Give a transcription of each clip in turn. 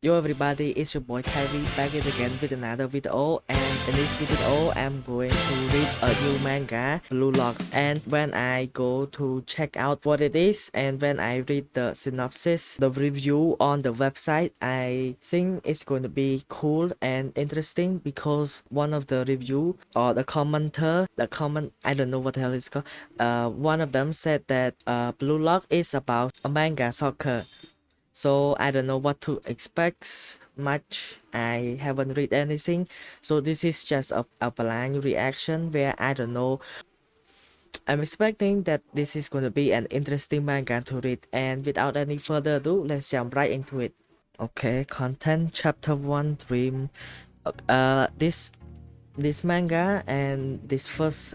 Yo everybody, it's your boy Kyrie back in again with another video, and in this video I'm going to read a new manga, Blue Locks. And when I go to check out what it is and when I read the synopsis, the review on the website, I think it's going to be cool and interesting because one of the review or the commenter, I don't know what the hell it's called, one of them said that Blue Lock is about a manga soccer. So I don't know what to expect much. I haven't read anything. So this is just a blind reaction where I don't know. I'm expecting that this is going to be an interesting manga to read. And without any further ado, let's jump right into it. Okay, content chapter 1 Dream. This manga and this first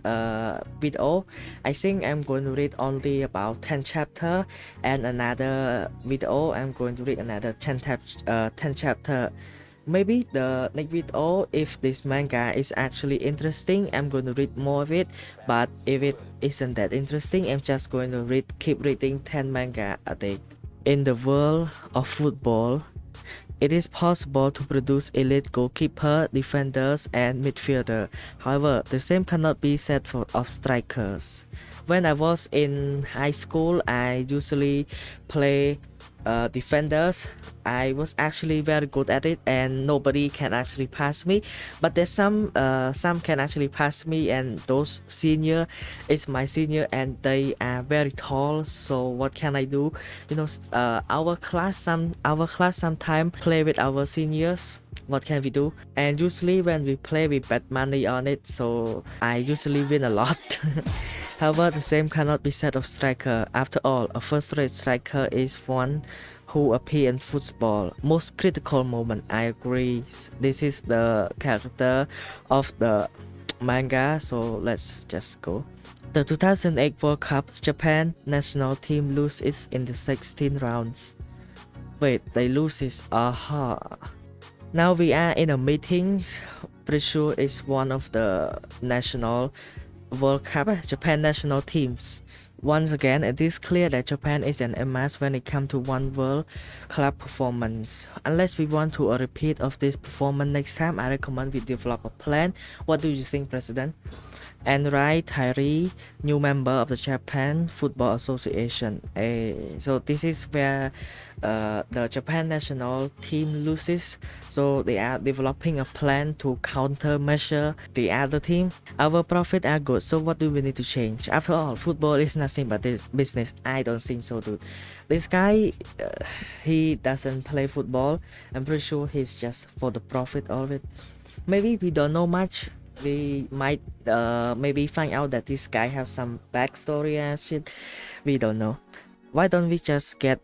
video, I think I'm going to read only about 10 chapter, and another video I'm going to read another 10 chapter. Maybe the next video, if this manga is actually interesting, I'm going to read more of it. But if it isn't that interesting, I'm just going to keep reading 10 manga a day. In the world of football, it is possible to produce elite goalkeeper, defenders, and midfielder. However, the same cannot be said of strikers. When I was in high school, I usually play defenders. I was actually very good at it, and nobody can actually pass me. But there's some can actually pass me, and those senior is my senior, and they are very tall. So what can I do? Our class sometimes play with our seniors. What can we do? And usually when we play, we bet money on it, so I usually win a lot. However, the same cannot be said of striker. After all, a first-rate striker is one who appear in football. Most critical moment, I agree. This is the character of the manga, so let's just go. The 2008 World Cup, Japan national team loses in the 16 rounds. Wait, they lose it? Aha. Now we are in a meeting. Pretty sure it's one of the national World Cup Japan national teams. Once again, it is clear that Japan is an MS when it comes to one World Club performance. Unless we want to a repeat of this performance next time, I recommend we develop a plan. What do you think, President? And Rai Tairi, new member of the Japan Football Association. So this is where the Japan national team loses. So they are developing a plan to countermeasure the other team. Our profit are good, so what do we need to change? After all, football is nothing but this business. I don't think so, dude. This guy, he doesn't play football. I'm pretty sure he's just for the profit of it. Maybe we don't know much. We might maybe find out that this guy has some backstory and shit. We don't know. Why don't we just get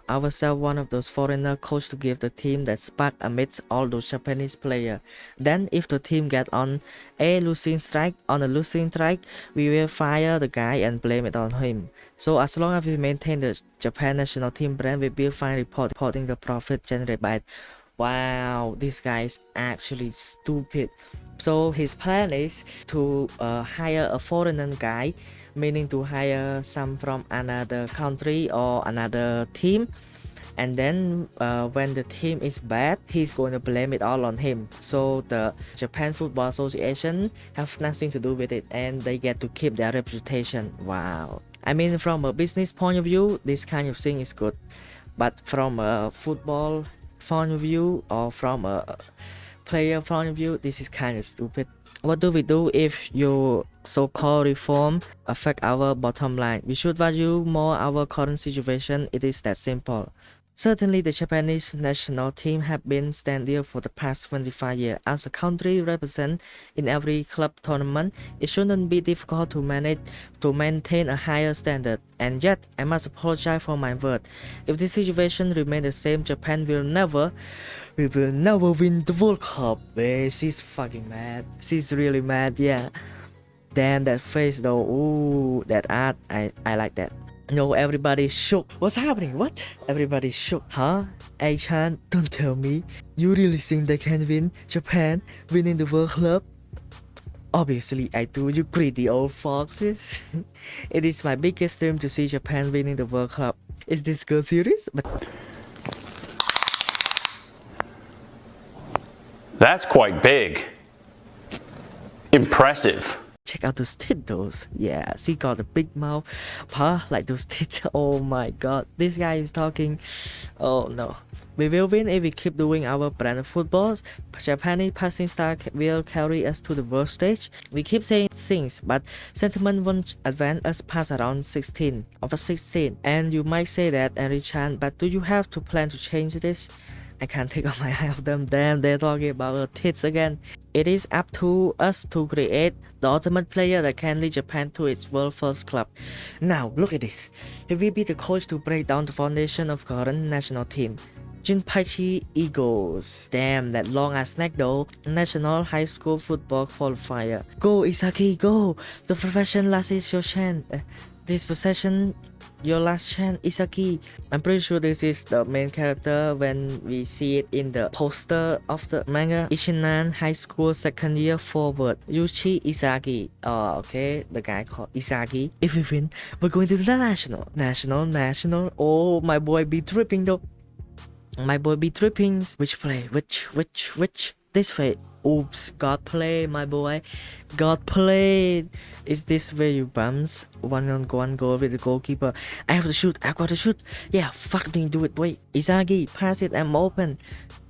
ourselves one of those foreigner coach to give the team that spark amidst all those Japanese players? Then if the team get on a losing streak, we will fire the guy and blame it on him. So as long as we maintain the Japan national team brand, we will find reporting the profit generated by it. Wow, this guy is actually stupid. So his plan is to hire a foreigner guy, meaning to hire some from another country or another team, and then when the team is bad, he's going to blame it all on him. So the Japan Football Association have nothing to do with it, and they get to keep their reputation. Wow. I mean, from a business point of view, this kind of thing is good, but from a football point of view or from a player point of view, this is kind of stupid. What do we do if your so-called reform affect our bottom line? We should value more our current situation. It is that simple. Certainly, the Japanese national team have been standing for the past 25 years. As a country represented in every club tournament, it shouldn't be difficult to maintain a higher standard. And yet, I must apologize for my word. If the situation remains the same, Japan will never win the World Cup. She's fucking mad. She's really mad, yeah. Damn, that face though. Ooh, that art. I like that. No, everybody's shook. What's happening? What? Everybody's shook. Huh? A-chan, don't tell me. You really think they can win? Japan winning the World Cup? Obviously I do, you greedy old foxes. It is my biggest dream to see Japan winning the World Cup. Is this girl serious? But That's quite big. Impressive. Check out those teeth, those. Yeah, she got a big mouth. Huh? Like those teeth. Oh my god. This guy is talking. Oh no. We will win if we keep doing our brand of football. Japanese passing style will carry us to the world stage. We keep saying things, but sentiment won't advance us past around 16 over 16. And you might say that every chance, but do you have to plan to change this? I can't take off my eye off them. Damn, they're talking about our tits again. It is up to us to create the ultimate player that can lead Japan to its world first club. Now, look at this. He will be the coach to break down the foundation of current national team. Jinpaichi Eagles. Damn, that long ass neck though. National High School Football Qualifier. Go Isagi, go! The profession last is your chance. This possession, your last chance, Isagi. I'm pretty sure this is the main character when we see it in the poster of the manga. Ichinan High School second year forward, Yuichi Isagi. Oh, okay, the guy called Isagi. If we win, we're going to the national. Oh, my boy be tripping though. My boy be tripping. Which play? Which? This way. Oops, God play, my boy. God played. Is this where you bumps? One on one goal with the goalkeeper. I have to shoot. I got to shoot. Yeah, fuck me, do it. Wait, Isagi, pass it. I'm open.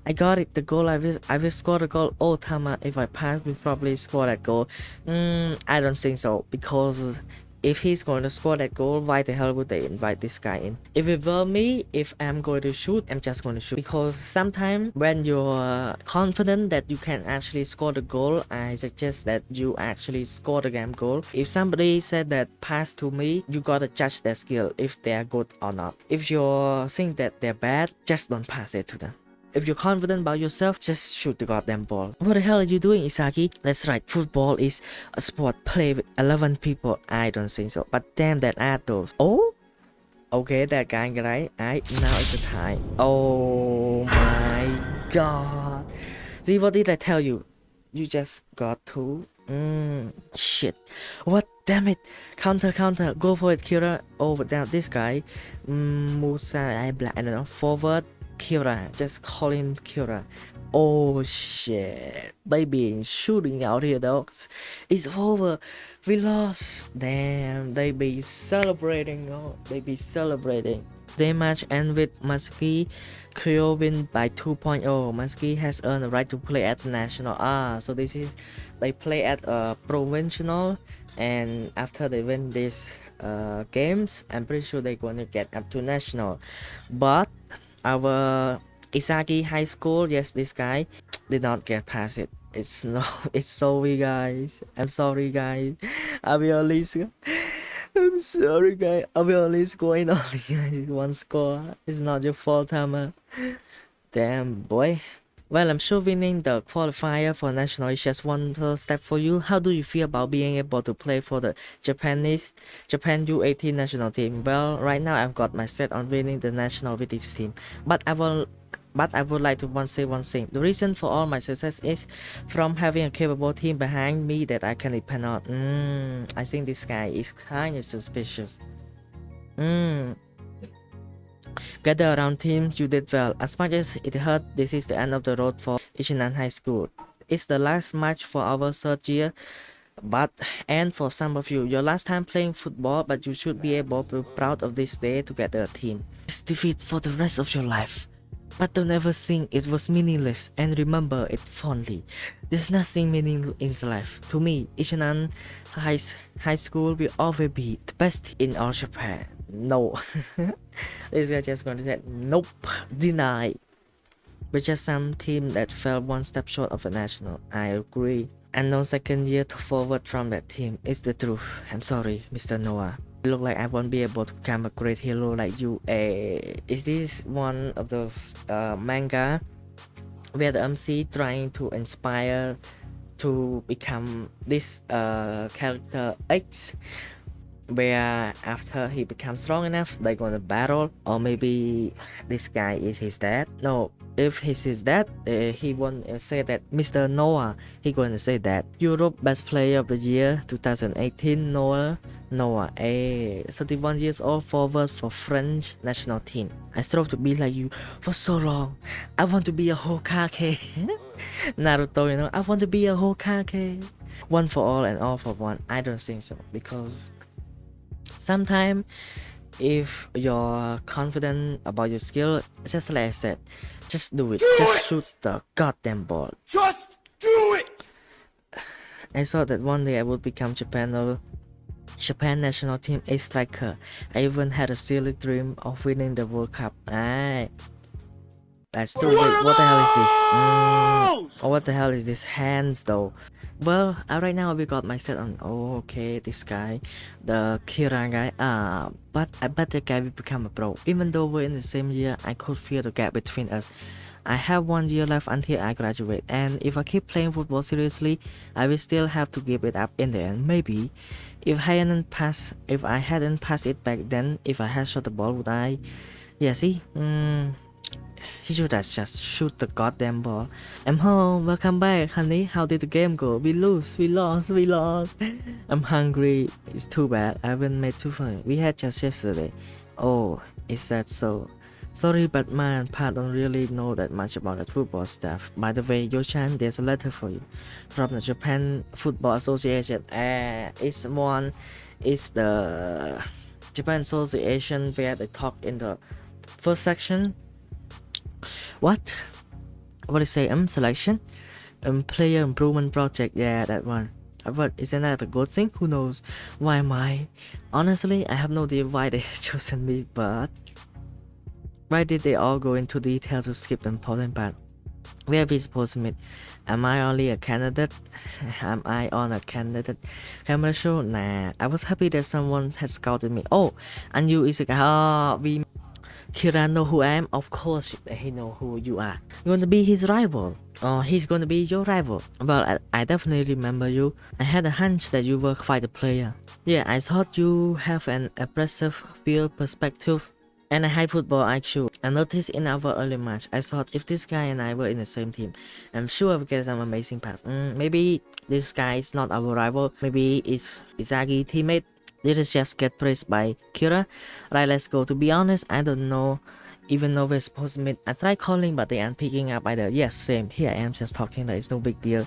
I got it. The goal. I will score the goal. Oh, Tama, if I pass, we probably score that goal. I don't think so, because if he's going to score that goal, why the hell would they invite this guy in? If it were me, if I'm going to shoot, I'm just going to shoot. Because sometimes when you're confident that you can actually score the goal, I suggest that you actually score the game goal. If somebody said that pass to me, you gotta judge their skill if they are good or not. If you think that they're bad, just don't pass it to them. If you're confident about yourself, just shoot the goddamn ball. What the hell are you doing, Isagi? That's right, football is a sport played with 11 people. I don't think so. But damn that ad though. Oh? Okay, that guy, right? Alright, now it's a tie. Oh my god. See, what did I tell you? You just got to... shit. What? Damn it. Counter. Go for it, Kira. Over down this guy. Musa, I don't know. Forward. Kira, just call him Kira. Oh shit, they been shooting out here, dogs. It's over, we lost. Damn, they be celebrating. Oh, they be celebrating. They match end with Muskie. Kyo win by 2.0. Muskie has earned the right to play at the national. So this is they play at a provincial, and after they win this games, I'm pretty sure they're gonna get up to national. But our Isagi High School, yes, this guy did not get past it. It's sorry guys. I'm sorry guys. I will at least I'm sorry guys. I will at least go in only one score. It's not your fault, Tama. Damn boy. Well, I'm sure winning the qualifier for national is just one step for you. How do you feel about being able to play for the Japan U18 national team? Well, right now I've got my set on winning the national with this team, but I would like to say one thing. The reason for all my success is from having a capable team behind me that I can depend on. I think this guy is kind of suspicious. Gather around team, you did well. As much as it hurt, this is the end of the road for Ichinan High School. It's the last match for our third year, and for some of you, your last time playing football, but you should be able to be proud of this day to get a team. It's defeat for the rest of your life. But don't ever think it was meaningless, and remember it fondly. There's nothing meaningful in life. To me, Ichinan High School will always be the best in all Japan. No. This guy just gonna say, nope, deny. We're just some team that fell one step short of a national. I agree. And no second year to forward from that team. It's the truth. I'm sorry, Mr. Noah. You look like I won't be able to become a great hero like you. Is this one of those manga where the MC trying to inspire to become this character X, where after he becomes strong enough they're gonna battle? Or maybe this guy is his dad? No, if he's his dad, he won't say that. Mr. Noah, he gonna say that. Europe Best Player of the Year 2018, Noah, 31 years old, forward for French national team. I strove to be like you for so long. I want to be a Hokage. Naruto, you know, I want to be a Hokage. One for all and all for one. I don't think so, because sometimes if you're confident about your skill, just like I said, just do it. Just shoot the goddamn ball. Just do it! I thought that one day I would become Japan national team ace striker. I even had a silly dream of winning the World Cup. Aye. Let's do it. What the hell is this? Oh, what the hell is this? Hands though. Well, right now we got my set on. Oh, okay, this guy, the Kira guy. But I bet the guy will become a pro. Even though we're in the same year, I could feel the gap between us. I have 1 year left until I graduate, and if I keep playing football seriously, I will still have to give it up in the end. Maybe, if I hadn't passed it back then, if I had shot the ball, would I? Yeah, see, he should have just shoot the goddamn ball. I'm home. Welcome back, honey. How did the game go? We lost. I'm hungry. It's too bad. I haven't made too far. We had just yesterday. Oh, is that so? Sorry, but my part don't really know that much about the football stuff. By the way, Yo-chan, there's a letter for you from the Japan Football Association. It's the Japan Association where they talk in the first section. What is say? Selection, player improvement project. Yeah, that one. But isn't that a good thing? Who knows? Why am I? Honestly, I have no idea why they chosen me, but why did they all go into detail to skip the important part? Where are we supposed to meet? Am I only a candidate? Am I on a candidate camera show? Nah, I was happy that someone had scouted me. Oh, and you is a we Kira know who I am? Of course he know who you are. You want to be his rival? Or he's gonna be your rival? Well, I definitely remember you. I had a hunch that you were quite a player. Yeah, I thought you have an impressive field perspective and a high football IQ. I noticed in our early match, I thought if this guy and I were in the same team, I'm sure I would get some amazing pass. Maybe this guy is not our rival. Maybe it's Izagi teammate. Did it just get praised by Kira? Right, let's go. To be honest, I don't know even know we're supposed to meet. I tried calling, but they aren't picking up either. Yes, same. Here I am just talking, like it's no big deal.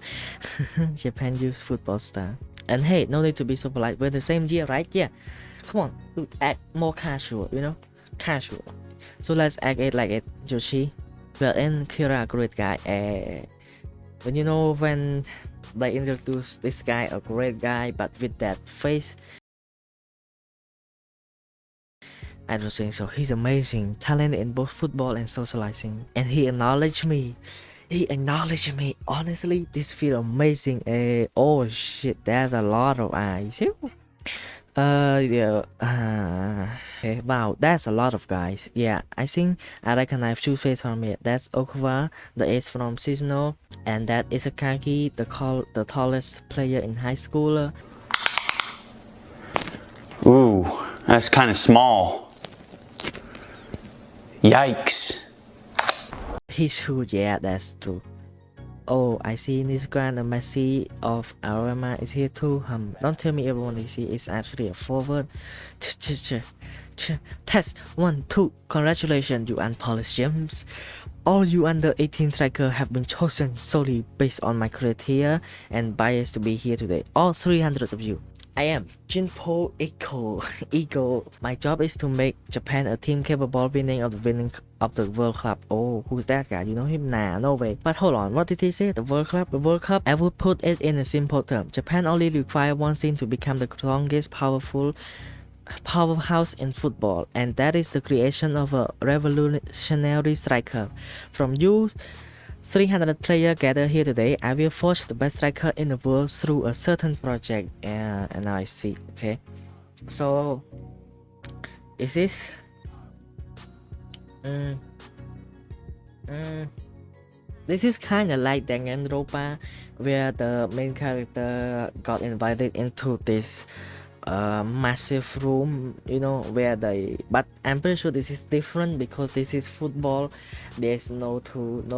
Japan youth football star. And hey, no need to be so polite. We're the same year, right? Yeah. Come on, act more casual, you know? Casual. So let's act it like it, Joshi. Well, and Kira, great guy. When you know when they introduce this guy, a great guy, but with that face, I don't think so. He's amazing, talented in both football and socializing. And he acknowledged me. Honestly, this feels amazing. Oh shit, there's a lot of eyes. Yeah. Okay, wow, that's a lot of guys. Yeah, I recognize two faces from it. That's Okawa, the ace from Seasonal, and that Isakaki, the tallest player in high school. Ooh, that's kind of small. Yikes. He's true, yeah, that's true. Oh, I see in this grand the Messi of Arama is here too. Don't tell me everyone is here is actually a forward. Test 1, 2. Congratulations, you unpolished gems. All you under 18 striker have been chosen solely based on my criteria and bias to be here today. All 300 of you. I am Jinpo Iko. My job is to make Japan a team capable of winning of the World Cup. Oh, who's that guy? You know him? Nah, no way. But hold on, what did he say? The World Cup? The World Cup? I would put it in a simple term. Japan only requires one thing to become the strongest, powerhouse in football, and that is the creation of a revolutionary striker. From you 300 players gathered here today, I will forge the best striker in the world through a certain project. And I see. Okay, so is this this is kind of like Danganronpa, where the main character got invited into this massive room, you know, where but I'm pretty sure this is different because this is football. There's no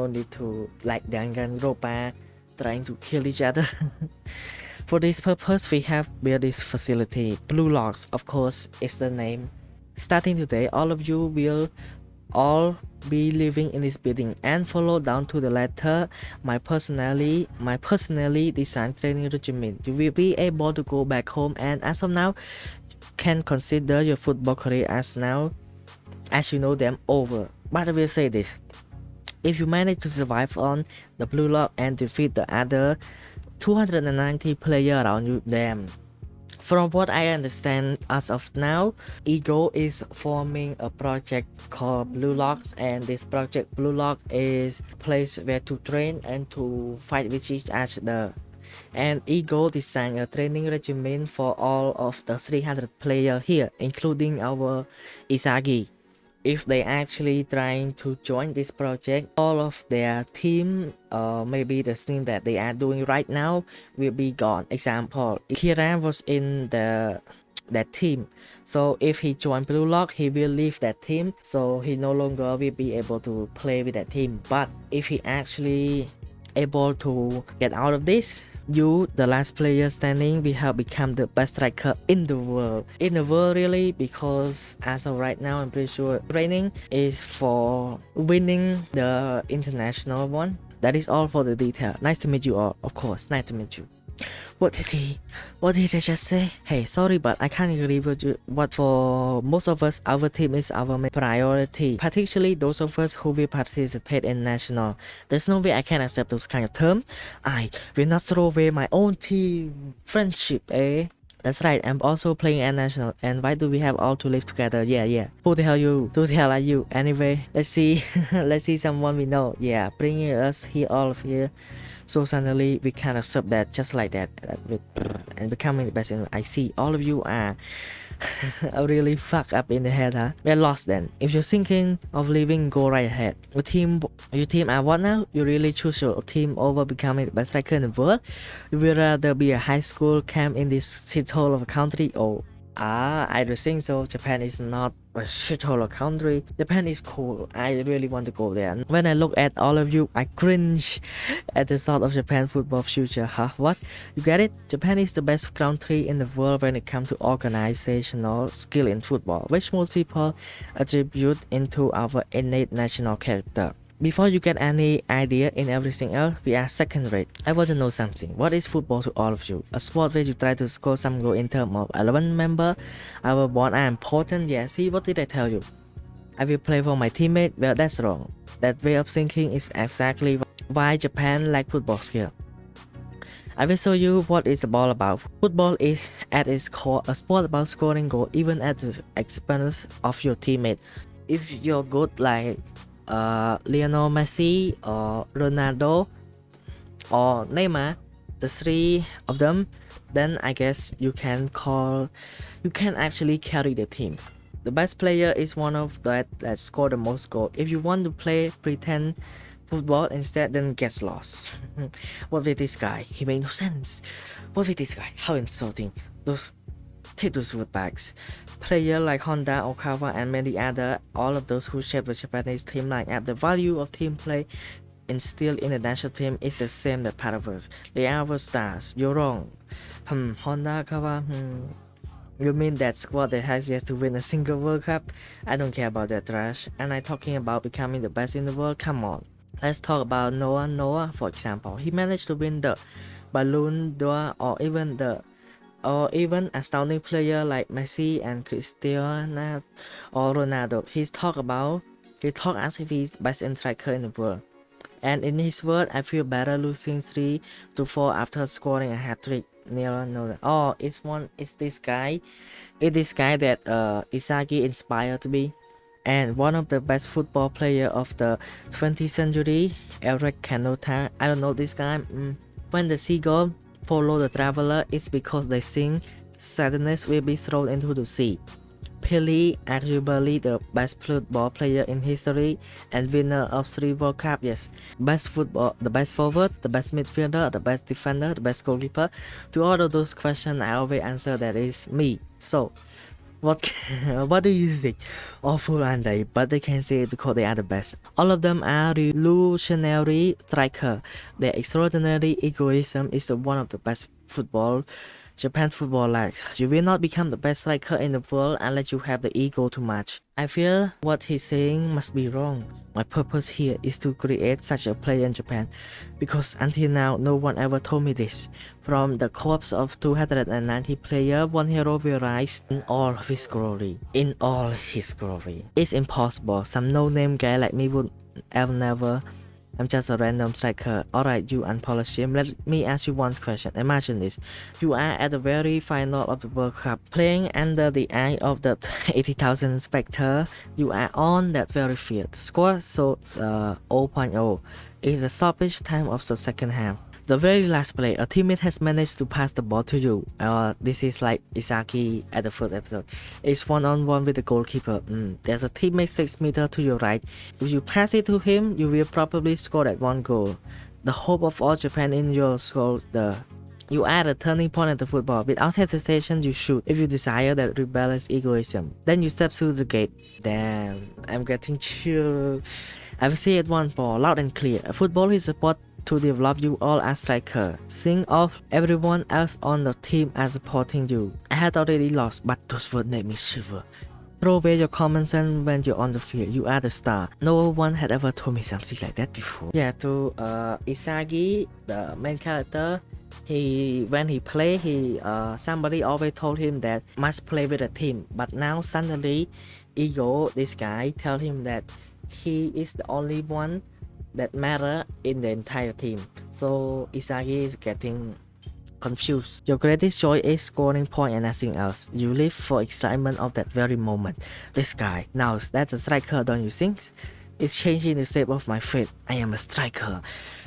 need to like Danganronpa trying to kill each other. For this purpose, we have built this facility. Blue Locks, of course, is the name. Starting today, all of you will all be living in this building and follow down to the letter my personally designed training regimen. You will be able to go back home and as of now can consider your football career as you know them over. But I will say this, if you manage to survive on the blue lock and defeat the other 290 players around you, then from what I understand as of now, Ego is forming a project called Blue Locks, and this project Blue Lock is a place where to train and to fight with each other. And Ego designed a training regimen for all of the 300 players here, including our Isagi. If they actually trying to join this project, all of their team, maybe the team that they are doing right now will be gone. Example, Kira was in that team, so if he joined Blue Lock, he will leave that team, so he no longer will be able to play with that team. But if he actually able to get out of this, you, the last player standing, will have become the best striker in the world. In the world, really, because as of right now, I'm pretty sure training is for winning the international one. That is all for the detail. Nice to meet you all, of course. Nice to meet you. What did he just say? Hey, sorry, but I can't agree with you. But for most of us, our team is our main priority, particularly those of us who will participate in national. There's no way I can accept those kind of terms. I will not throw away my own team friendship, eh? That's right, I'm also playing at national. And why do we have all to live together? Yeah. Who the hell you? Who the hell are you? Anyway, let's see. Let's see someone we know. Yeah, bringing us here, all of here. So suddenly we can accept that just like that, and becoming the best. I see all of you are really fucked up in the head, huh? We're lost then. If you're thinking of leaving, go right ahead. Your team are what now? You really choose your team over becoming the best striker in the world? You will rather be a high school camp in this shithole of a country, or I don't think so. Japan is not a shithole of country. Japan is cool. I really want to go there. When I look at all of you, I cringe at the thought of Japan football future. Huh? What? You get it? Japan is the best country in the world when it comes to organizational skill in football, which most people attribute into our innate national character. Before you get any idea in everything else, we are second rate. I want to know something. What is football to all of you? A sport where you try to score some goal in terms of 11 member? Our bond are important. Yeah, see, what did I tell you? I will play for my teammate. Well, that's wrong. That way of thinking is exactly why Japan lack football skill. I will show you what it's all about. Football is at its core a sport about scoring goal even at the expense of your teammate. If you're good like Lionel Messi or Ronaldo or Neymar, the three of them, then I guess you can actually carry the team. The best player is one of that score the most goal. If you want to play pretend football instead, then gets lost. What with this guy? He made no sense. What with this guy? How insulting. Take those footbacks. Players like Honda, Okawa, and many other, all of those who shape the Japanese team lineup, the value of team play instilled in the national team is the same that part of us. They are our stars. You're wrong. Honda, Okawa, You mean that squad that has yet to win a single World Cup? I don't care about that trash. And I'm talking about becoming the best in the world. Come on. Let's talk about Noah, for example. He managed to win the Ballon d'Or or even astounding player like Messi and Cristiano or Ronaldo. He talk as if he's best striker in the world. And in his word, I feel better losing 3-4 after scoring a hat-trick. Oh, it's this guy that Isagi inspired to be. And one of the best football player of the 20th century, Eric Cantona. I don't know this guy. When the seagull follow the traveler, it's because they think sadness will be thrown into the sea. Pelé, arguably the best football player in history and winner of 3 World Cup. Yes, the best forward, the best midfielder, the best defender, the best goalkeeper. To all of those questions, I always answer that is me. So, what do you think? Awful, aren't they? But they can say it because they are the best. All of them are revolutionary striker. Their extraordinary egoism is one of the best football Japan football lacks. You will not become the best striker in the world unless you have the ego too much. I feel what he's saying must be wrong. My purpose here is to create such a player in Japan because until now no one ever told me this. From the corpse of 290 players, one hero will rise in all of his glory. In all his glory. It's impossible. Some no-name guy like me would ever never. I'm just a random striker. Alright, you unpolished him. Let me ask you one question. Imagine this. You are at the very final of the World Cup, playing under the eye of the 80,000 spectator. You are on that very field. Score so 0.0 is the stoppage time of the second half. The very last play, a teammate has managed to pass the ball to you. This is like Isagi at the first episode. It's one-on-one with the goalkeeper. There's a teammate 6 meters to your right. If you pass it to him, you will probably score that one goal. The hope of all Japan in your score. You are at a turning point of the football. Without hesitation, you shoot. If you desire that rebellious egoism, then you step through the gate. Damn, I'm getting chill. I will say it once more, loud and clear. Football is a sport to develop you all as striker. Think of everyone else on the team as supporting you. I had already lost, but those words made me shiver. Throw away your common sense when you're on the field. You are the star. No one had ever told me something like that before. Yeah, to Isagi, the main character, when he play, somebody always told him that must play with a team. But now suddenly, Ego, this guy, tell him that he is the only one that matter in the entire team. So Isagi is getting confused. Your greatest joy is scoring point and nothing else. You live for excitement of that very moment. This guy, now that's a striker, don't you think? It's changing the shape of my fate. I am a striker.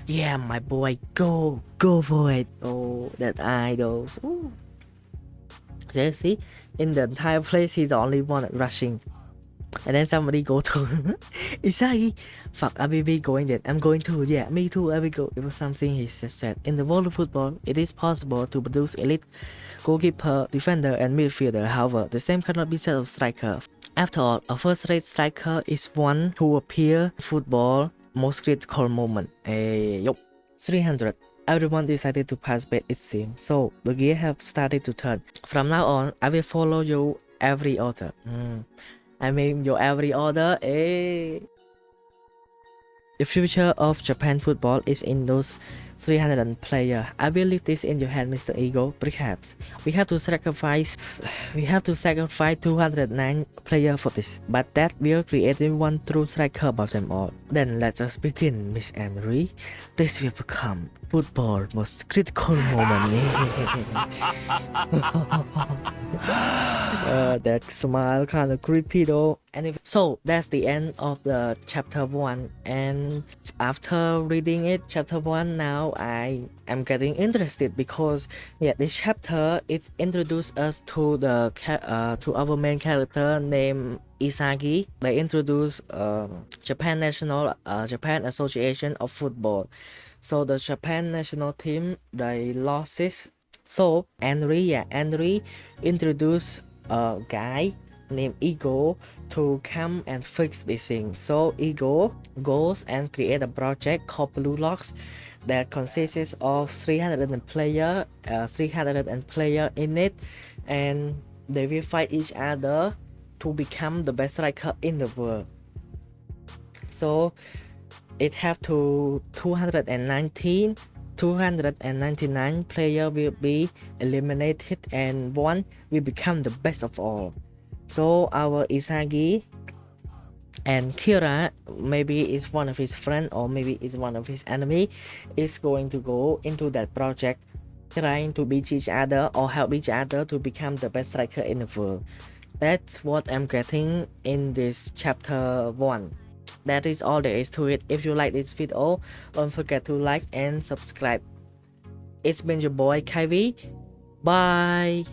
Yeah, my boy, go for it. Oh, that idols. Ooh. See, in the entire place, he's the only one rushing. And then somebody go to Isagi, fuck, I will be going then. I'm going too. Yeah, me too. I will go. It was something he said. In the world of football, it is possible to produce elite goalkeeper, defender, and midfielder. However, the same cannot be said of striker. After all, a first-rate striker is one who appears football most critical moment. 300. Everyone decided to pass bet, it seems. So the gear have started to turn. From now on, I will follow you every order. I mean your every order. The future of Japan football is in those 300 players. I will leave this in your hand, Mr. Ego. Perhaps we have to sacrifice 209 players for this, but that will create one true striker above them all. Then let us begin, Miss Emery. This will become football most critical moment. That smile kind of creepy though. Anyway, so that's the end of the chapter 1, and after reading it, chapter 1, now I am getting interested because this chapter it introduced us to the to our main character named Isagi. They introduce Japan Association of Football. So the Japan national team, they lost it. So Henry introduced a guy named Ego to come and fix this thing. So Ego goes and create a project called Blue Locks that consists of 300 player in it, and they will fight each other to become the best striker in the world. So it have to 299 player will be eliminated and one will become the best of all. So our Isagi and Kira, maybe it's one of his friend or maybe it's one of his enemy, is going to go into that project trying to beat each other or help each other to become the best striker in the world. That's what I'm getting in this chapter 1. That is all there is to it. If you like this video, don't forget to like and subscribe. It's been your boy Kyvie. Bye.